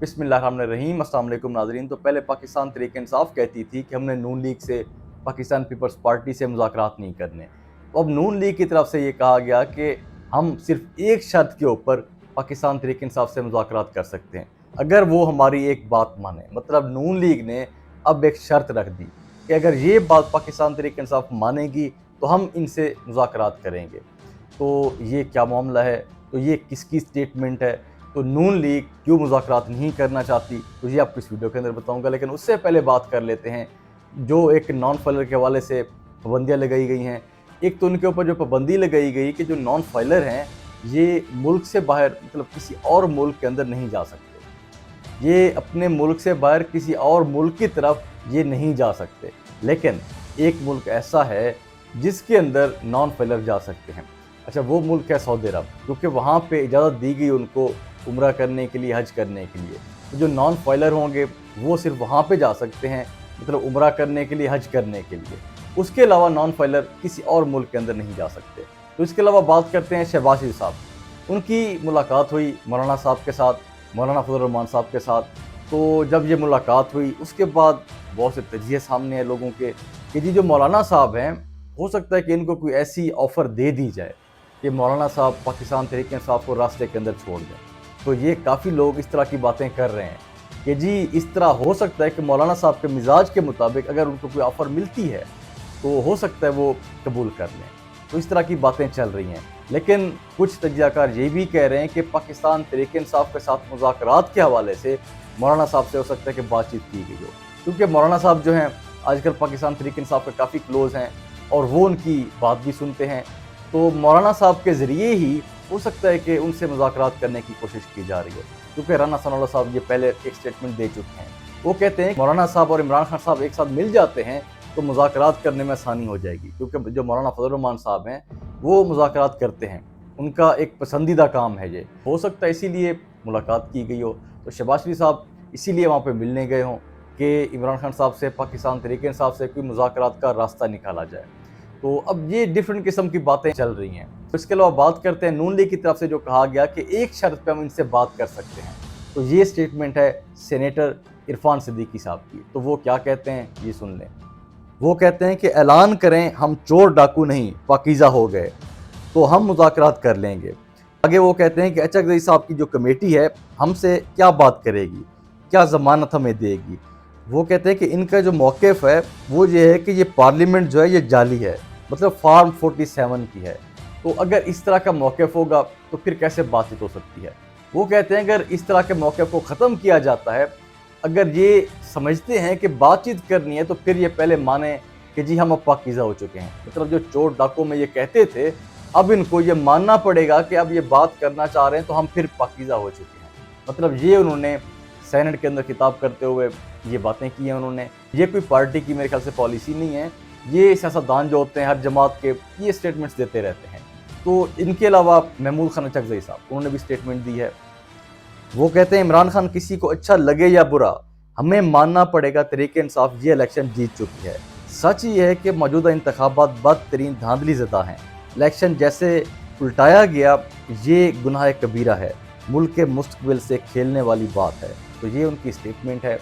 बिस्मिल्लाहिर्रहमानिर्रहीम। अस्सलाम वालेकुम नाज़रीन। तो पहले पाकिस्तान तहरीक इंसाफ कहती थी कि हमने नून लीग से, पाकिस्तान पीपल्स पार्टी से मुज़ाकरात नहीं करने। तो अब नून लीग की तरफ से ये कहा गया कि हम सिर्फ एक शर्त के ऊपर पाकिस्तान तहरीक इंसाफ से मुज़ाकरात कर सकते हैं, अगर वो हमारी एक बात माने। मतलब नून लीग ने अब एक शर्त रख दी कि अगर ये बात पाकिस्तान तहरीक इंसाफ मानेगी तो हम इनसे मुज़ाकरात करेंगे। तो ये क्या मामला है, तो ये किसकी स्टेटमेंट है, तो नून लीग क्यों मुज़ाकरात नहीं करना चाहती, तो ये आपको इस वीडियो के अंदर बताऊंगा। लेकिन उससे पहले बात कर लेते हैं जो एक नॉन फाइलर के हवाले से पाबंदियाँ लगाई गई हैं। एक तो उनके ऊपर जो पाबंदी लगाई गई कि जो नॉन फाइलर हैं ये मुल्क से बाहर, मतलब किसी और मुल्क के अंदर नहीं जा सकते, ये अपने मुल्क से बाहर किसी और मुल्क की तरफ ये नहीं जा सकते। लेकिन एक मुल्क ऐसा है जिसके अंदर नॉन फाइलर जा सकते हैं। अच्छा, वो मुल्क है सऊदी अरब, क्योंकि वहाँ पे इजाज़त दी गई उनको उम्रा करने के लिए, हज करने के लिए। तो जो नॉन फाइलर होंगे वो सिर्फ वहाँ पे जा सकते हैं, मतलब उम्रा करने के लिए, हज करने के लिए। उसके अलावा नॉन फाइलर किसी और मुल्क के अंदर नहीं जा सकते। तो इसके अलावा बात करते हैं शहबाज शरीफ साहब। उनकी मुलाकात हुई मौलाना साहब के साथ, मौलाना फजल रहमान साहब के साथ। तो जब ये मुलाकात हुई उसके बाद बहुत से तजिए सामने हैं लोगों के कि जी जो मौलाना साहब हैं, हो सकता है कि इनको कोई ऐसी ऑफ़र दे दी जाए कि मौलाना साहब पाकिस्तान तहरीक इंसाफ को रास्ते के अंदर छोड़ दें। तो ये काफ़ी लोग इस तरह की बातें कर रहे हैं कि जी इस तरह हो सकता है कि मौलाना साहब के मिजाज के मुताबिक अगर उनको कोई ऑफ़र मिलती है तो हो सकता है वो कबूल कर लें। तो इस तरह की बातें चल रही हैं। लेकिन कुछ तजियाकार ये भी कह रहे हैं कि पाकिस्तान तहरीक इंसाफ के साथ मुज़ाकरात के हवाले से मौलाना साहब से हो सकता है कि बातचीत की गई हो, क्योंकि मौलाना साहब जो हैं आजकल पाकिस्तान तहरीक इंसाफ के काफ़ी क्लोज़ हैं और वो उनकी बात भी सुनते हैं। तो मौलाना साहब के ज़रिए ही हो सकता है कि उनसे मुज़ाकरात करने की कोशिश की जा रही है, क्योंकि राना सनाउल्लाह साहब ये पहले एक स्टेटमेंट दे चुके हैं। वो कहते हैं मौलाना साहब और इमरान खान साहब एक साथ मिल जाते हैं तो मुज़ाकरात करने में आसानी हो जाएगी, क्योंकि जो मौलाना फजल रहमान साहब हैं वो मुज़ाकरात करते हैं, उनका एक पसंदीदा काम है ये। हो सकता है इसीलिए मुलाकात की गई हो। तो शहबाज शरीफ साहब इसीलिए वहाँ पे मिलने गए हों कि इमरान खान साहब से पाकिस्तान तहरीक इंसाफ से कोई मुज़ाकरात का रास्ता निकाला जाए। तो अब ये डिफरेंट किस्म की बातें चल रही हैं। तो इसके अलावा बात करते हैं नून लीग की तरफ से जो कहा गया कि एक शर्त पे हम इनसे बात कर सकते हैं। तो ये स्टेटमेंट है सेनेटर इरफान सिद्दीकी साहब की। तो वो क्या कहते हैं ये सुन लें। वो कहते हैं कि ऐलान करें हम चोर डाकू नहीं पाकीज़ा हो गए तो हम मुज़ाकरात कर लेंगे। आगे वो कहते हैं कि अचकज़ई साहब की जो कमेटी है हमसे क्या बात करेगी, क्या ज़मानत हमें देगी। वो कहते हैं कि इनका जो मौक़िफ़ है वो ये है कि ये पार्लियामेंट जो है ये जाली है, मतलब फार्म 47 की है। तो अगर इस तरह का मौक़िफ़ होगा तो फिर कैसे बातचीत हो सकती है। वो कहते हैं अगर इस तरह के मौक़िफ़ को ख़त्म किया जाता है, अगर ये समझते हैं कि बातचीत करनी है तो फिर ये पहले माने कि जी हम अब पाकीज़ा हो चुके हैं। मतलब जो चोर डाकों में ये कहते थे, अब इनको ये मानना पड़ेगा कि अब ये बात करना चाह रहे हैं तो हम फिर पाकीज़ा हो चुके हैं। मतलब ये उन्होंने सेनेट के अंदर खिताब करते हुए ये बातें की हैं उन्होंने। ये कोई पार्टी की मेरे ख्याल से पॉलिसी नहीं है, ये सियासतदान जो होते हैं हर जमात के ये स्टेटमेंट्स देते रहते हैं। तो इनके अलावा महमूद खान अचकज़ई साहब उन्होंने भी स्टेटमेंट दी है। वो कहते हैं इमरान खान किसी को अच्छा लगे या बुरा हमें मानना पड़ेगा तहरीक इंसाफ ये इलेक्शन जीत चुकी है। सच ये है कि मौजूदा इंतखाबात बदतरीन धांधली ज़दा हैं। इलेक्शन जैसे उल्टाया गया ये गुनाह कबीरा है, मुल्क के मुस्तकबिल से खेलने वाली बात है। तो ये उनकी स्टेटमेंट है।